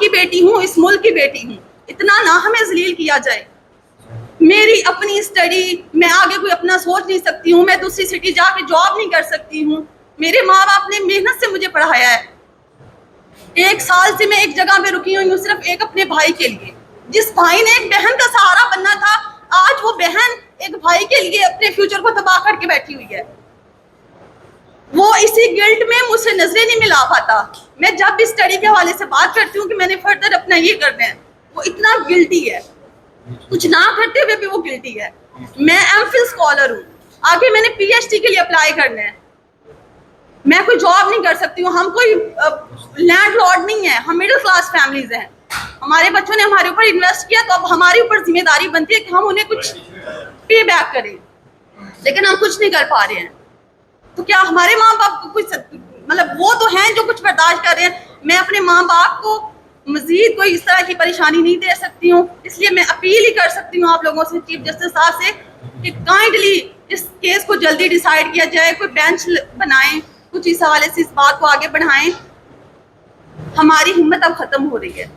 की बेटी हूँ, इस मुल्क की बेटी हूँ, इतना ना हमें जलील किया जाए। मेरी अपनी स्टडी, मैं आगे कोई अपना सोच नहीं सकती हूँ, मैं दूसरी सिटी जाके जॉब नहीं कर सकती हूँ। मेरे माँ बाप ने मेहनत से मुझे पढ़ाया है। 1 साल से मैं एक जगह पे रुकी हुई हूँ सिर्फ एक अपने भाई के लिए। जिस भाई ने एक बहन का सहारा बनना था, आज वो बहन एक भाई के लिए अपने फ्यूचर को तबाह करके बैठी हुई है। वो इसी गिल्ट में मुझसे नजरें नहीं मिला पाता। मैं जब भी स्टडी के हवाले से बात करती हूँ कि मैंने फर्दर अपना ये करना है, वो इतना गिल्टी है, कुछ ना करते हुए भी वो गिल्टी है। मैं एमफिल स्कॉलर हूँ, आगे मैंने पीएचडी के लिए अप्लाई करना है। मैं कोई जॉब नहीं कर सकती हूँ, हम कोई लैंडलॉर्ड नहीं है, हम मिडिल क्लास फैमिलीज हैं। हमारे बच्चों ने हमारे ऊपर इन्वेस्ट किया, तो अब हमारे ऊपर जिम्मेदारी बनती है कि हम उन्हें कुछ पे बैक करें, लेकिन हम कुछ नहीं कर पा रहे हैं। तो क्या हमारे माँ बाप को कुछ, मतलब वो तो हैं जो कुछ बर्दाश्त कर रहे हैं, मैं अपने माँ बाप को मजीद कोई इस तरह की परेशानी नहीं दे सकती हूँ। इसलिए मैं अपील ही कर सकती हूँ आप लोगों से, चीफ जस्टिस साहब से, कि काइंडली इस केस को जल्दी डिसाइड किया जाए, कोई बेंच बनाएं, कुछ इस हवाले से इस बात को आगे बढ़ाएं। हमारी हिम्मत अब खत्म हो रही है।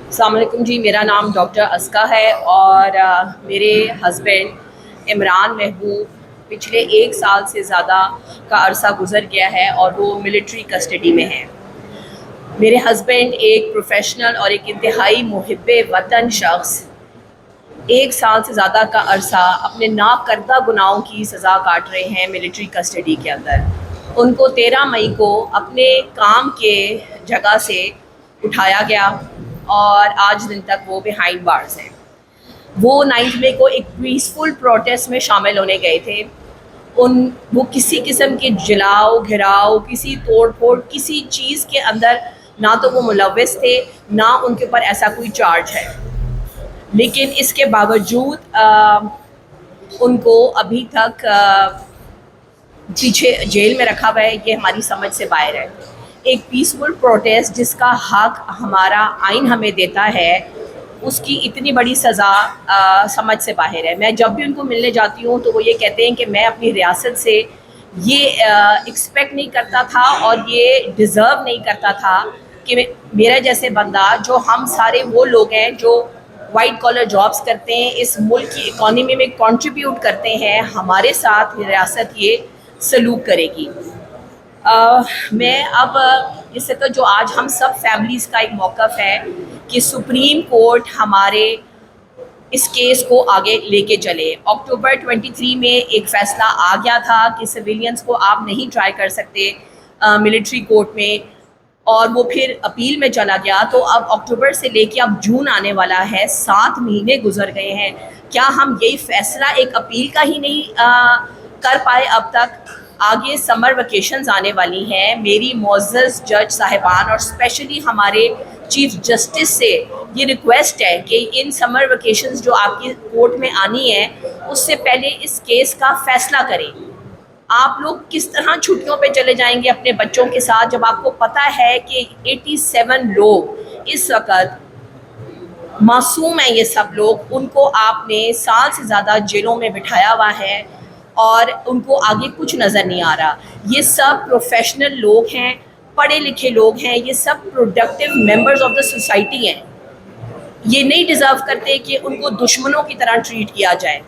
अस्सलाम वालेकुम जी, मेरा नाम डॉक्टर अस्का है और मेरे हस्बैंड इमरान महबूब पिछले 1 साल से ज़्यादा का अरसा गुज़र गया है और वो मिलिट्री कस्टडी में हैं। मेरे हस्बैंड एक प्रोफेशनल और एक इंतहाई मुहिब्बे वतन शख्स 1 साल से ज़्यादा का अरसा अपने नाकर्दा गुनाहों की सज़ा काट रहे हैं मिलिट्री कस्टडी के अंदर। उनको 13 मई को अपने काम के जगह से उठाया गया और आज दिन तक वो बिहाइंड बार्स हैं। वो 9 मई को एक पीसफुल प्रोटेस्ट में शामिल होने गए थे। वो किसी किस्म के जलाओ घिराव, किसी तोड़ फोड़, किसी चीज़ के अंदर ना तो वो मुलव्विस थे, ना उनके ऊपर ऐसा कोई चार्ज है। लेकिन इसके बावजूद उनको अभी तक पीछे जेल में रखा हुआ है। ये हमारी समझ से बाहर है। एक पीसफुल प्रोटेस्ट जिसका हक हमारा आइन हमें देता है, उसकी इतनी बड़ी सज़ा समझ से बाहर है। मैं जब भी उनको मिलने जाती हूँ तो वो ये कहते हैं कि मैं अपनी रियासत से ये एक्सपेक्ट नहीं करता था और ये डिज़र्व नहीं करता था कि मेरा जैसे बंदा, जो हम सारे वो लोग हैं जो वाइट कॉलर जॉब्स करते हैं, इस मुल्क की इकॉनमी में कंट्रीब्यूट करते हैं, हमारे साथ रियासत ये सलूक करेगी। मैं अब इससे तो जो आज हम सब फैमिलीज़ का एक मौक़िफ़ है कि सुप्रीम कोर्ट हमारे इस केस को आगे लेके चले। अक्टूबर 23 में एक फ़ैसला आ गया था कि सिविलियंस को आप नहीं ट्राई कर सकते मिलिट्री कोर्ट में, और वो फिर अपील में चला गया। तो अब अक्टूबर से लेके अब जून आने वाला है, 7 महीने गुजर गए हैं। क्या हम यही फ़ैसला एक अपील का ही नहीं कर पाए अब तक? आगे समर वेकेशंस आने वाली हैं। मेरी मुअज़्ज़ज़ जज साहिबान और स्पेशली हमारे चीफ जस्टिस से ये रिक्वेस्ट है कि इन समर वेकेशंस जो आपकी कोर्ट में आनी है, उससे पहले इस केस का फ़ैसला करें। आप लोग किस तरह छुट्टियों पे चले जाएंगे अपने बच्चों के साथ, जब आपको पता है कि 87 लोग इस वक्त मासूम हैं। ये सब लोग, उनको आपने साल से ज़्यादा जेलों में बिठाया हुआ है और उनको आगे कुछ नज़र नहीं आ रहा। ये सब प्रोफेशनल लोग हैं, पढ़े लिखे लोग हैं, ये सब productive members of the society हैं। ये नहीं डिज़र्व करते कि उनको दुश्मनों की तरह ट्रीट किया जाए।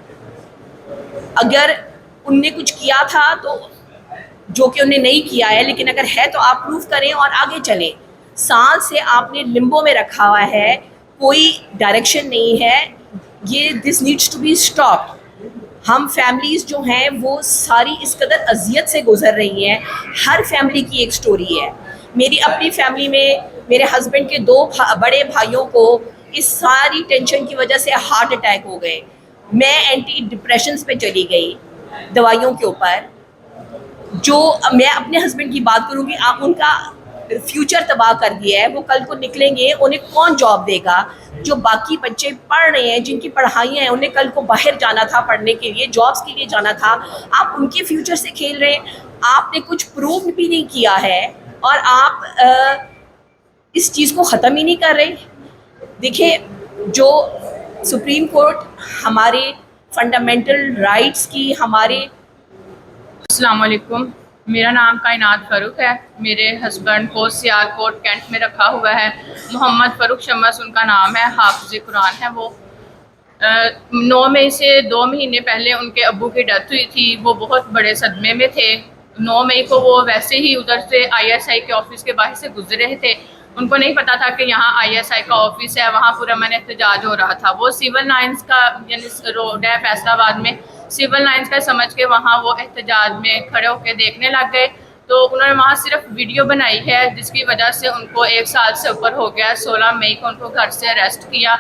अगर उनने कुछ किया था तो, जो कि उन्हें नहीं किया है, लेकिन अगर है तो आप प्रूफ करें और आगे चलें। साल से आपने लिम्बो में रखा हुआ है, कोई डायरेक्शन नहीं है। ये this needs to be stopped. हम फैमिलीज़ जो हैं वो सारी इस कदर अजियत से गुजर रही हैं। हर फैमिली की एक स्टोरी है। मेरी अपनी फैमिली में मेरे हस्बैंड के 2 बड़े भाइयों को इस सारी टेंशन की वजह से हार्ट अटैक हो गए। मैं एंटी डिप्रेशंस पे चली गई दवाइयों के ऊपर। जो मैं अपने हस्बैंड की बात करूँगी, आप उनका फ्यूचर तबाह कर दिया है। वो कल को निकलेंगे, उन्हें कौन जॉब देगा? जो बाकी बच्चे पढ़ रहे हैं, जिनकी पढ़ाइयाँ हैं, उन्हें कल को बाहर जाना था पढ़ने के लिए, जॉब्स के लिए जाना था। आप उनके फ्यूचर से खेल रहे हैं। आपने कुछ प्रूव भी नहीं किया है और आप इस चीज़ को ख़त्म ही नहीं कर रहे। देखिए, जो सुप्रीम कोर्ट हमारे फंडामेंटल राइट्स की हमारे। अस्सलाम वालेकुम, मेरा नाम कायनात फ़ारूक है। मेरे हस्बैंड को सियालकोट कैंट में रखा हुआ है। मोहम्मद फ़ारूक शमस उनका नाम है, हाफ़िज़ कुरान है वो। 9 मई से 2 महीने पहले उनके अब्बू की डेथ हुई थी। वो बहुत बड़े सदमे में थे। 9 मई को वो वैसे ही उधर से ISI के ऑफिस के बाहर से गुजर रहे थे। उनको नहीं पता था कि यहाँ ISI का ऑफिस है, वहाँ पुरअमन एहतजाज हो रहा था। वो सिविल लाइंस का यानी रोड है फैसलाबाद में, सिविल लाइंस का समझ के वहाँ वो एहतजाज में खड़े होकर देखने लग गए। तो उन्होंने वहाँ सिर्फ वीडियो बनाई है, जिसकी वजह से उनको 1 साल से ऊपर हो गया। 16 मई को उनको घर से अरेस्ट किया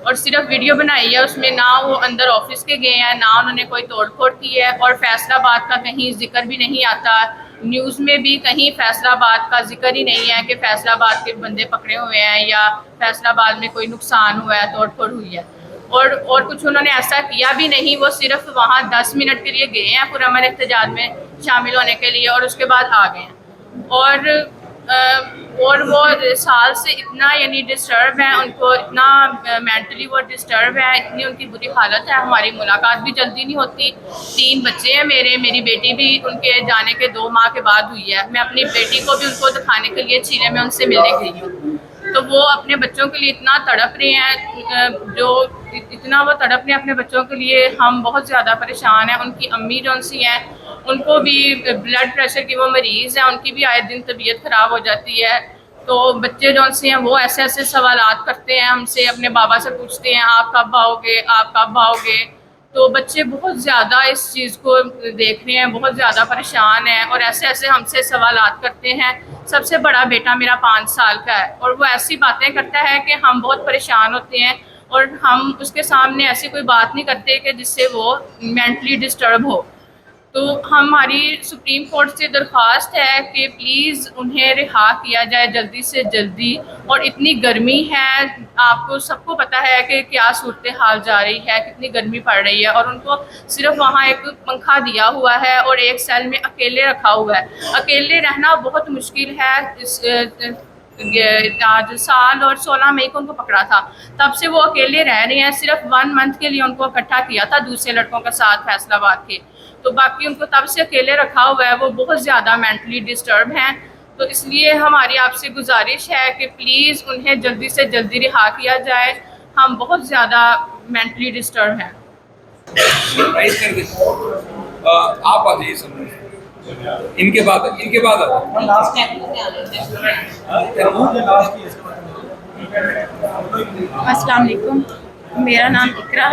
और सिर्फ वीडियो बनाई है। उसमें ना वो अंदर ऑफिस के गए हैं, ना उन्होंने कोई तोड़फोड़ की है। और फैसलाबाद का कहीं जिक्र भी नहीं आता, न्यूज़ में भी कहीं फैसलाबाद का जिक्र ही नहीं है कि फैसलाबाद के बंदे पकड़े हुए हैं या फैसलाबाद में कोई नुकसान हुआ है, तोड़फोड़ हुई है। और कुछ उन्होंने ऐसा किया भी नहीं। वो सिर्फ वहाँ 10 मिनट के लिए गए हैं पुरअमन एहतजाज में शामिल होने के लिए और उसके बाद आ गए हैं। और वो साल से इतना यानी डिस्टर्ब है, उनको इतना मेंटली वो डिस्टर्ब है, इतनी उनकी बुरी हालत है। हमारी मुलाकात भी जल्दी नहीं होती। 3 बच्चे हैं मेरी बेटी भी उनके जाने के 2 माह के बाद हुई है। मैं अपनी बेटी को भी उनको दिखाने के लिए चीले में उनसे मिलने गई हूँ। तो वो अपने बच्चों के लिए इतना तड़प रहे हैं, जो इतना वो तड़प रहे हैं अपने बच्चों के लिए। हम बहुत ज़्यादा परेशान हैं। उनकी अम्मी जो सी हैं, उनको भी ब्लड प्रेशर की वो मरीज़ हैं, उनकी भी आए दिन तबीयत ख़राब हो जाती है। तो बच्चे जो सी हैं वो ऐसे ऐसे सवालात करते हैं हमसे, अपने बाबा से पूछते हैं आप कब आओगे, आप कब आओगे। तो बच्चे बहुत ज़्यादा इस चीज़ को देख रहे हैं, बहुत ज़्यादा परेशान हैं और ऐसे ऐसे हमसे सवालात करते हैं। सबसे बड़ा बेटा मेरा 5 साल का है और वो ऐसी बातें करता है कि हम बहुत परेशान होते हैं और हम उसके सामने ऐसी कोई बात नहीं करते कि जिससे वो मेंटली डिस्टर्ब हो। तो हमारी सुप्रीम कोर्ट से दरख्वास्त है कि प्लीज़ उन्हें रिहा किया जाए जल्दी से जल्दी। और इतनी गर्मी है, आपको सबको पता है कि क्या सूरत हाल जा रही है, कितनी गर्मी पड़ रही है। और उनको सिर्फ वहाँ एक पंखा दिया हुआ है और एक सेल में अकेले रखा हुआ है। अकेले रहना बहुत मुश्किल है। आज साल और 16 मई को उनको पकड़ा था, तब से वो अकेले रह रहे हैं। सिर्फ 1 मंथ के लिए उनको इकट्ठा किया था दूसरे लड़कों के साथ फैसलाबाद के, तो बाकी उनको तब से अकेले रखा हुआ है। वो बहुत ज़्यादा मेंटली डिस्टर्ब हैं। तो इसलिए हमारी आपसे गुजारिश है कि प्लीज़ उन्हें जल्दी से जल्दी रिहा किया जाए। हम बहुत ज़्यादा मेंटली डिस्टर्ब हैं। आप आ जाइए समझ, इनके बाद अस्सलाम वालेकुम, मेरा नाम इकरा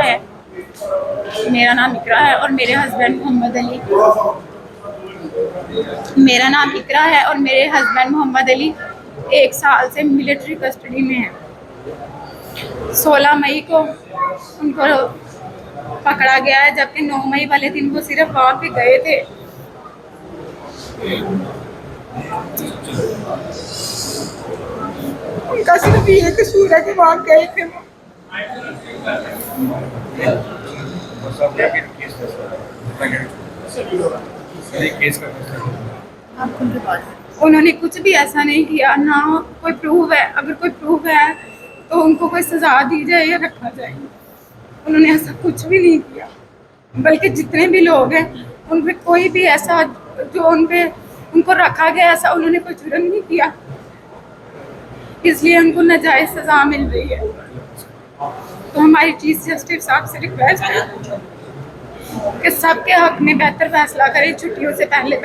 है और मेरे हस्बैंड मोहम्मद अली। मेरा नाम इकरा है और मेरे हस्बैंड मोहम्मद अली 1 साल से मिलिट्री कस्टडी में हैं। 16 मई को उनको पकड़ा गया है, जबकि 9 मई वाले दिन वो सिर्फ वहाँ पे गए थे। उनका सिर्फ ये कसूर है कि वहाँ गए थे वो। उन्होंने कुछ भी ऐसा नहीं किया, ना कोई प्रूफ है। अगर कोई प्रूफ है तो उनको कोई सजा दी जाए या रखा जाए। उन्होंने ऐसा कुछ भी नहीं किया, बल्कि जितने भी लोग हैं उन पे कोई भी ऐसा जो उनको रखा गया ऐसा उन्होंने कोई जुर्म नहीं किया। इसलिए उनको नाजायज़ सज़ा मिल रही है। तो हमारी चीफ जस्टिस साहब से रिक्वेस्ट है कि सबके हक में बेहतर फैसला करें छुट्टियों से पहले।